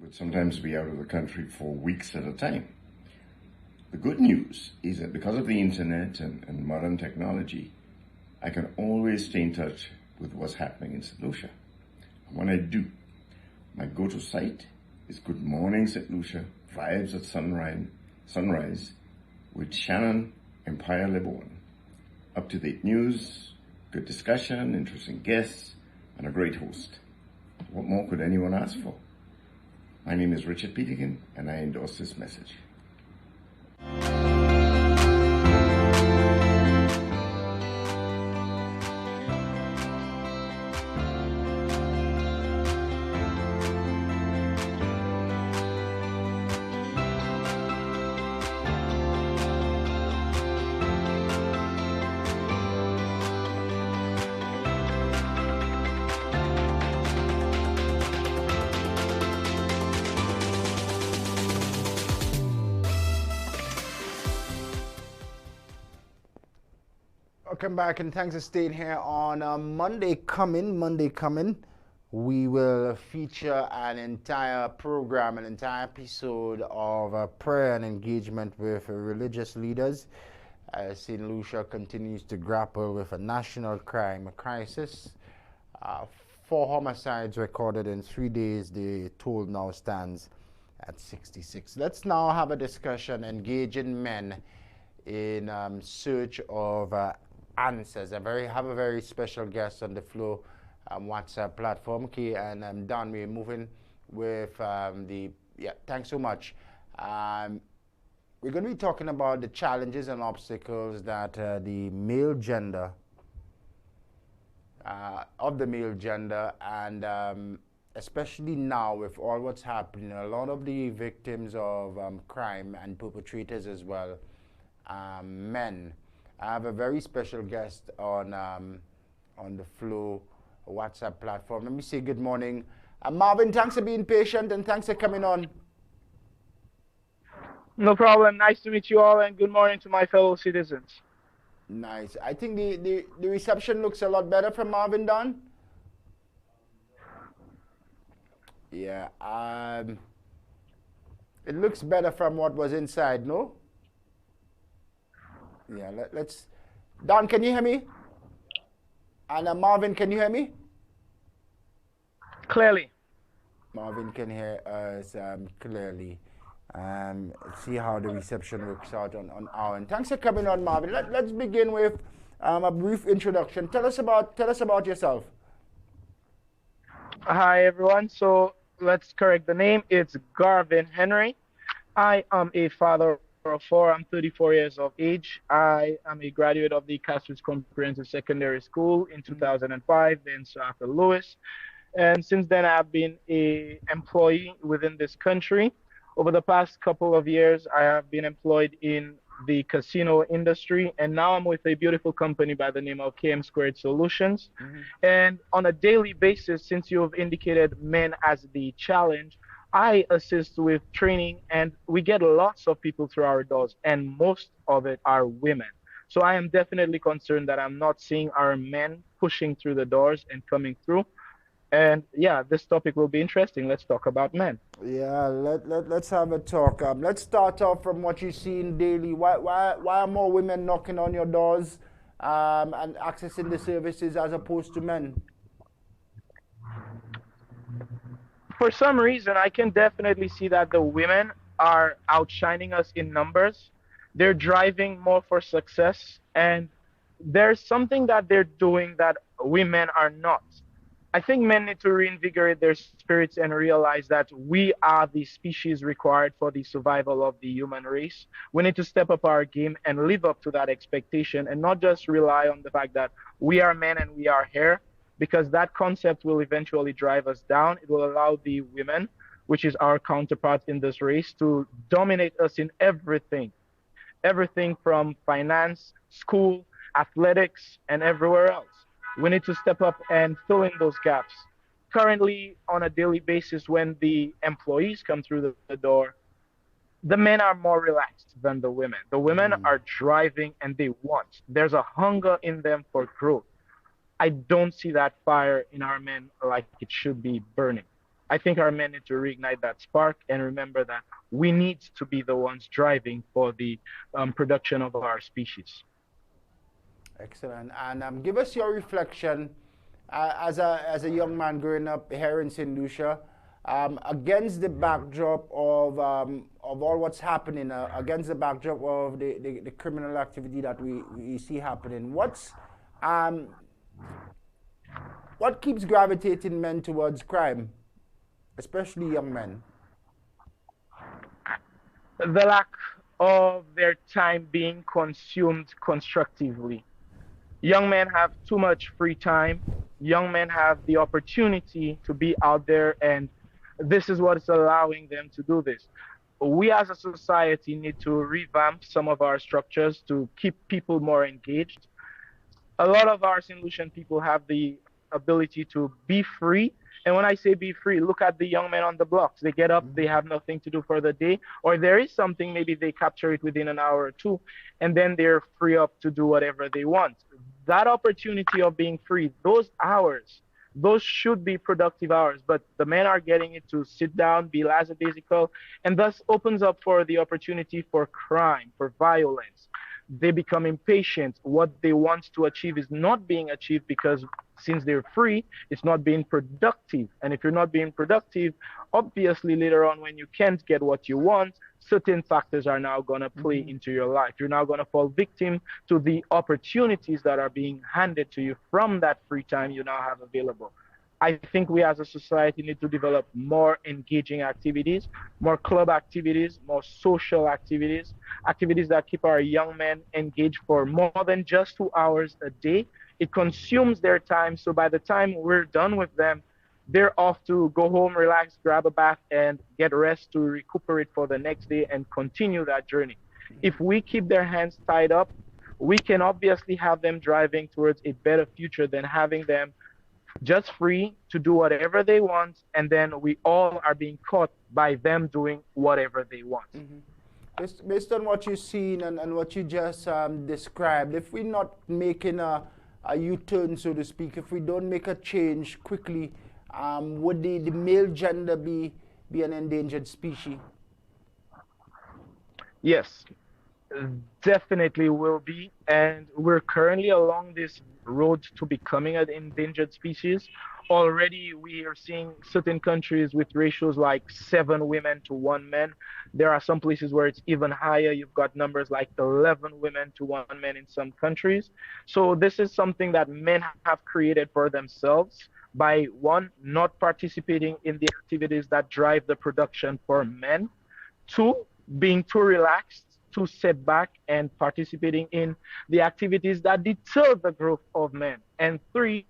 could sometimes be out of the country for weeks at a time. The good news is that because of the internet and modern technology, I can always stay in touch with what's happening in St. Lucia. And when I do, my go-to site is Good Morning St. Lucia, Vibes at Sunrise with Shannon Empire Leborn. Up-to-date news, good discussion, interesting guests, and a great host. What more could anyone ask for? My name is Richard Peterkin, and I endorse this message. Welcome back, and thanks for staying here on Monday coming. We will feature an entire program, an entire episode of prayer and engagement with religious leaders as St. Lucia continues to grapple with a national crime crisis. 4 homicides recorded in 3 days. The toll now stands at 66. Let's now have a discussion engaging men in search of answers. I have a very special guest on the Flow WhatsApp platform. Okay, and Don, we're moving with thanks so much. We're going to be talking about the challenges and obstacles that the male gender and especially now with all what's happening, a lot of the victims of crime and perpetrators as well, men. I have a very special guest on the Flow WhatsApp platform. Let me say good morning. Marvin, thanks for being patient and thanks for coming on. No problem. Nice to meet you all, and good morning to my fellow citizens. Nice. I think the reception looks a lot better from Marvin, Don. Yeah. It looks better from what was inside, no? Yeah, let's... Don, can you hear me? And Marvin, can you hear me? Clearly. Marvin can hear us clearly. See how the reception works out on our end. Thanks for coming on, Marvin. Let's begin with a brief introduction. Tell us about yourself. Hi, everyone. So let's correct the name. It's Garvin Henry. I am a father of 4. I'm 34 years of age. I am a graduate of the Castles Comprehensive Secondary School in 2005, then St. Louis. And since then, I've been an employee within this country. Over the past couple of years, I have been employed in the casino industry, and now I'm with a beautiful company by the name of KM² Solutions. Mm-hmm. And on a daily basis, since you have indicated men as the challenge, I assist with training, and we get lots of people through our doors, and most of it are women. So I am definitely concerned that I'm not seeing our men pushing through the doors and coming through. And yeah, this topic will be interesting. Let's talk about men. Yeah, let's have a talk. Let's start off from what you see in daily. Why are more women knocking on your doors and accessing the services as opposed to men? For some reason, I can definitely see that the women are outshining us in numbers. They're driving more for success, and there's something that they're doing that we men are not. I think men need to reinvigorate their spirits and realize that we are the species required for the survival of the human race. We need to step up our game and live up to that expectation, and not just rely on the fact that we are men and we are here, because that concept will eventually drive us down. It will allow the women, which is our counterpart in this race, to dominate us in everything. Everything from finance, school, athletics, and everywhere else. We need to step up and fill in those gaps. Currently, on a daily basis, when the employees come through the door, the men are more relaxed than the women. The women are driving and they want. There's a hunger in them for growth. I don't see that fire in our men like it should be burning. I think our men need to reignite that spark and remember that we need to be the ones driving for the production of our species. Excellent. And give us your reflection as a young man growing up here in St. Lucia, against the backdrop of all what's happening, against the backdrop of the criminal activity that we see happening. Um, what keeps gravitating men towards crime, especially young men? The lack of their time being consumed constructively. Young men have too much free time. Young men have the opportunity to be out there, and this is what is allowing them to do this. We as a society need to revamp some of our structures to keep people more engaged. A lot of our St. Lucian people have the ability to be free. And when I say be free, look at the young men on the blocks. They get up, they have nothing to do for the day, or there is something, maybe they capture it within an hour or two, and then they're free up to do whatever they want. That opportunity of being free, those hours, those should be productive hours, but the men are getting it to sit down, be lackadaisical, and thus opens up for the opportunity for crime, for violence. They become impatient. What they want to achieve is not being achieved because since they're free, it's not being productive. And if you're not being productive, obviously later on when you can't get what you want, certain factors are now going to play into your life. You're now going to fall victim to the opportunities that are being handed to you from that free time you now have available. I think we as a society need to develop more engaging activities, more club activities, more social activities, activities that keep our young men engaged for more than just 2 hours a day. It consumes their time. So by the time we're done with them, they're off to go home, relax, grab a bath, and get rest to recuperate for the next day and continue that journey. If we keep their hands tied up, we can obviously have them driving towards a better future than having them just free to do whatever they want, and then we all are being caught by them doing whatever they want. Based on what you've seen and what you just described, if we're not making a U-turn, so to speak, if we don't make a change quickly, would the male gender be an endangered species? Yes, definitely will be, and we're currently along this road to becoming an endangered species. Already, we are seeing certain countries with ratios like 7 women to 1 man. There are some places where it's even higher. You've got numbers like 11 women to 1 man in some countries. So this is something that men have created for themselves by one, not participating in the activities that drive the production for men. Two, being too relaxed, too set back, and participating in the activities that deter the growth of men. And three,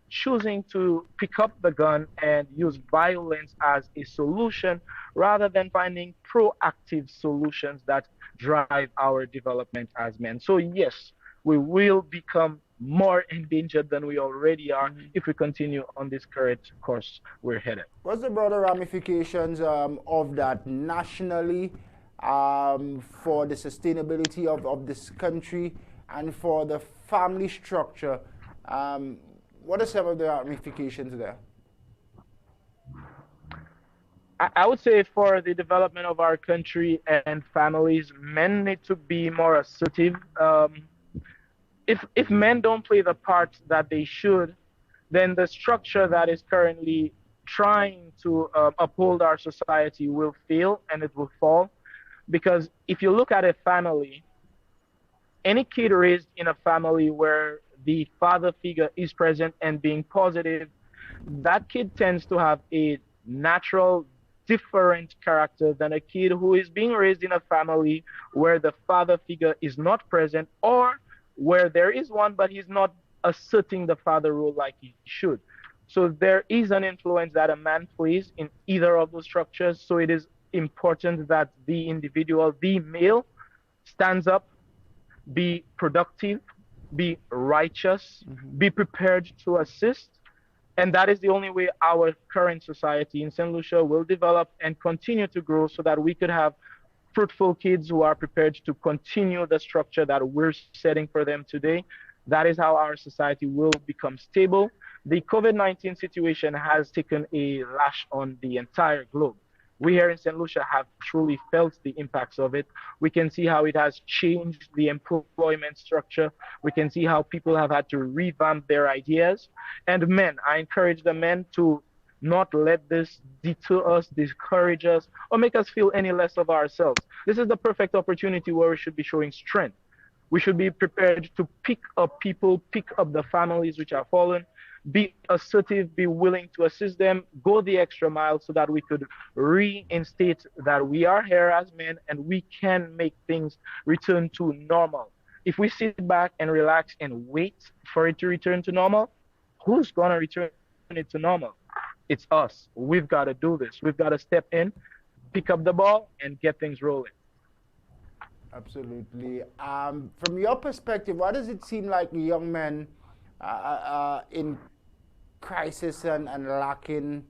choosing to pick up the gun and use violence as a solution rather than finding proactive solutions that drive our development as men. So, yes, we will become more endangered than we already are if we continue on this current course we're headed. What's the broader ramifications of that nationally, for the sustainability of this country and for the family structure? What are some of the ramifications there? I would say for the development of our country and families, men need to be more assertive. If men don't play the part that they should, then the structure that is currently trying to uphold our society will fail and it will fall. Because if you look at a family, any kid raised in a family where the father figure is present and being positive, that kid tends to have a natural, different character than a kid who is being raised in a family where the father figure is not present, or where there is one, but he's not asserting the father role like he should. So there is an influence that a man plays in either of those structures. So it is important that the individual, the male, stands up, be productive, be righteous, be prepared to assist. And that is the only way our current society in St. Lucia will develop and continue to grow, so that we could have fruitful kids who are prepared to continue the structure that we're setting for them today. That is how our society will become stable. The COVID-19 situation has taken a lash on the entire globe. We here in St. Lucia have truly felt the impacts of it. We can see how it has changed the employment structure. We can see how people have had to revamp their ideas. And men, I encourage the men to not let this deter us, discourage us, or make us feel any less of ourselves. This is the perfect opportunity where we should be showing strength. We should be prepared to pick up people, pick up the families which are fallen, be assertive, be willing to assist them, go the extra mile so that we could reinstate that we are here as men and we can make things return to normal. If we sit back and relax and wait for it to return to normal, who's going to return it to normal? It's us. We've got to do this. We've got to step in, pick up the ball, and get things rolling. Absolutely. From your perspective, why does it seem like young men are in crisis and lacking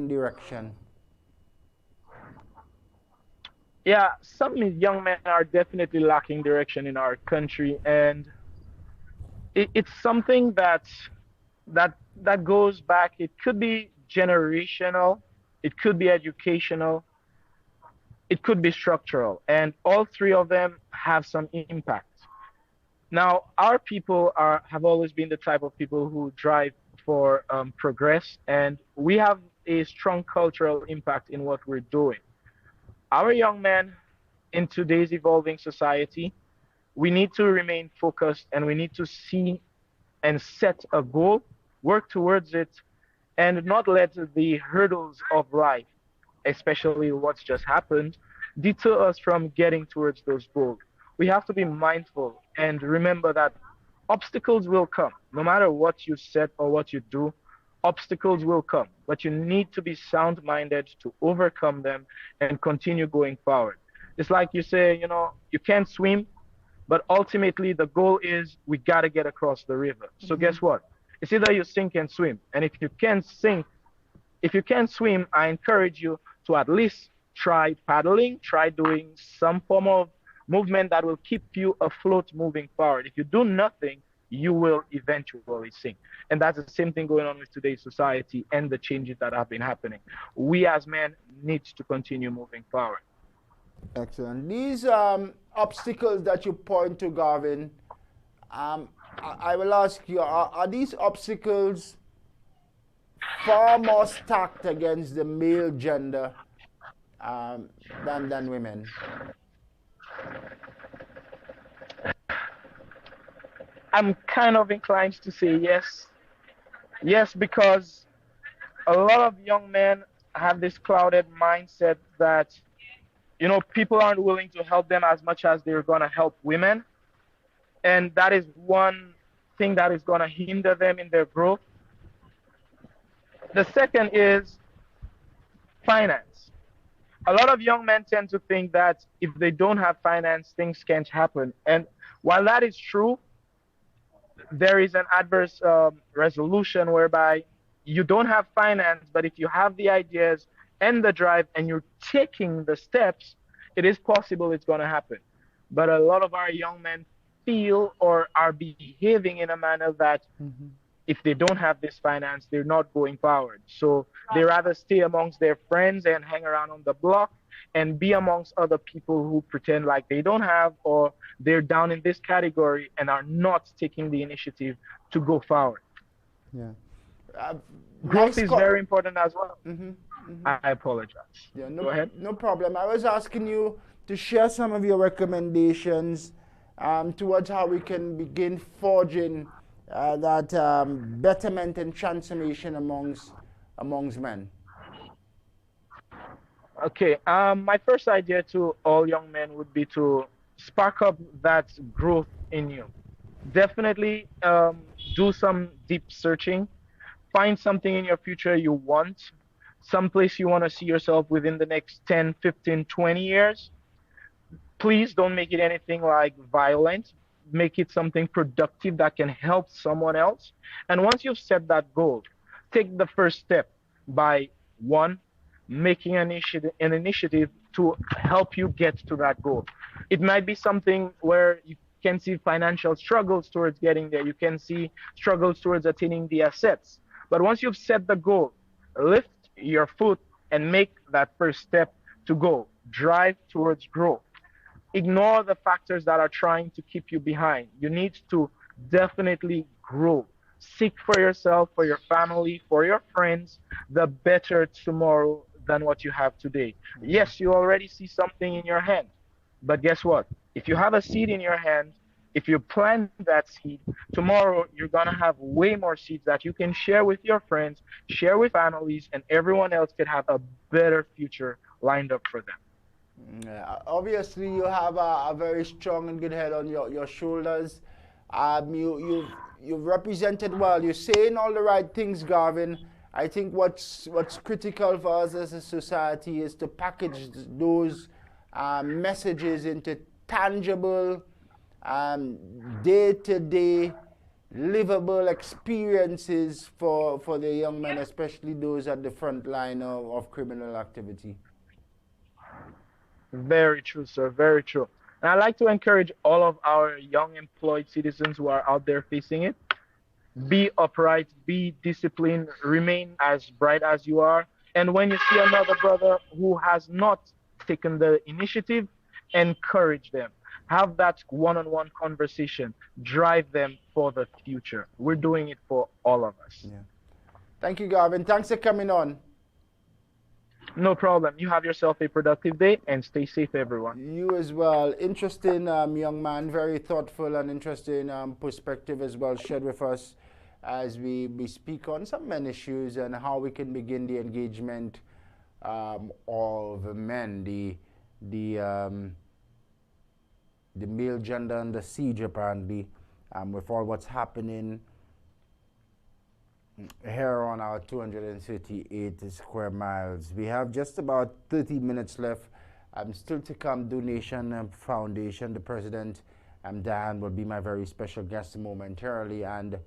direction? Yeah, some young men are definitely lacking direction in our country, and it's something that goes back. It could be generational, it could be educational, it could be structural, and all three of them have some impact. Now, our people are have always been the type of people who drive for progress, and we have a strong cultural impact in what we're doing. Our young men in today's evolving society, we need to remain focused and we need to see and set a goal, work towards it, and not let the hurdles of life, especially what's just happened, deter us from getting towards those goals. We have to be mindful and remember that obstacles will come. No matter what you set or what you do, obstacles will come. But you need to be sound minded to overcome them and continue going forward. It's like you say, you can't swim, but ultimately the goal is we got to get across the river. So guess what? It's either you sink and swim. And if you can't swim, I encourage you to at least try paddling, try doing some form of movement that will keep you afloat moving forward. If you do nothing, you will eventually sink. And that's the same thing going on with today's society and the changes that have been happening. We as men need to continue moving forward. Excellent. These obstacles that you point to, Garvin, I will ask you, are these obstacles far more stacked against the male gender than women? I'm kind of inclined to say yes. Yes, because a lot of young men have this clouded mindset that, people aren't willing to help them as much as they're going to help women. And that is one thing that is going to hinder them in their growth. The second is finance. A lot of young men tend to think that if they don't have finance, things can't happen. And while that is true, there is an adverse resolution whereby you don't have finance, but if you have the ideas and the drive and you're taking the steps, it is possible it's going to happen. But a lot of our young men feel or are behaving in a manner that if they don't have this finance, they're not going forward. So they rather stay amongst their friends and hang around on the block and be amongst other people who pretend like they don't have or they're down in this category and are not taking the initiative to go forward. Yeah. Growth is very important as well. I apologize. Yeah, Go ahead. No problem. I was asking you to share some of your recommendations towards how we can begin forging that betterment and transformation amongst men. Okay. My first idea to all young men would be to spark up that growth in you. Definitely do some deep searching. Find something in your future you want, someplace you want to see yourself within the next 10, 15, 20 years. Please don't make it anything like violent. Make it something productive that can help someone else. And once you've set that goal, take the first step by one, making an initiative to help you get to that goal. It might be something where can see financial struggles towards getting there. You can see struggles towards attaining the assets. But once you've set the goal, lift your foot and make that first step to go. Drive towards growth. Ignore the factors that are trying to keep you behind. You need to definitely grow. Seek for yourself, for your family, for your friends, the better tomorrow than what you have today. Yes, you already see something in your hand, but guess what? If you have a seed in your hand, if you plant that seed, tomorrow you're going to have way more seeds that you can share with your friends, share with families, and everyone else can have a better future lined up for them. Yeah, obviously, you have a very strong and good head on your shoulders. You've represented well. You're saying all the right things, Garvin. I think what's critical for us as a society is to package those messages into tangible, day-to-day, livable experiences for the young men, especially those at the front line of criminal activity. Very true, sir. Very true. And I'd like to encourage all of our young employed citizens who are out there facing it, be upright, be disciplined, remain as bright as you are. And when you see another brother who has not taken the initiative, encourage them. Have that one on one conversation. Drive them for the future. We're doing it for all of us. Yeah. Thank you, Garvin. Thanks for coming on. No problem. You have yourself a productive day and stay safe, everyone. You as well. Interesting young man, very thoughtful and interesting perspective as well shared with us as we speak on some men issues and how we can begin the engagement of men, the male gender under siege apparently, with all what's happening here on our 238 square miles. We have just about 30 minutes left. Still to come, Donation Foundation. The president, Dan, will be my very special guest momentarily. And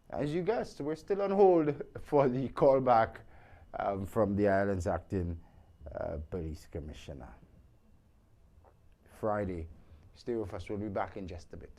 as you guessed, we're still on hold for the callback from the island's acting police commissioner. Friday. Stay with us. We'll be back in just a bit.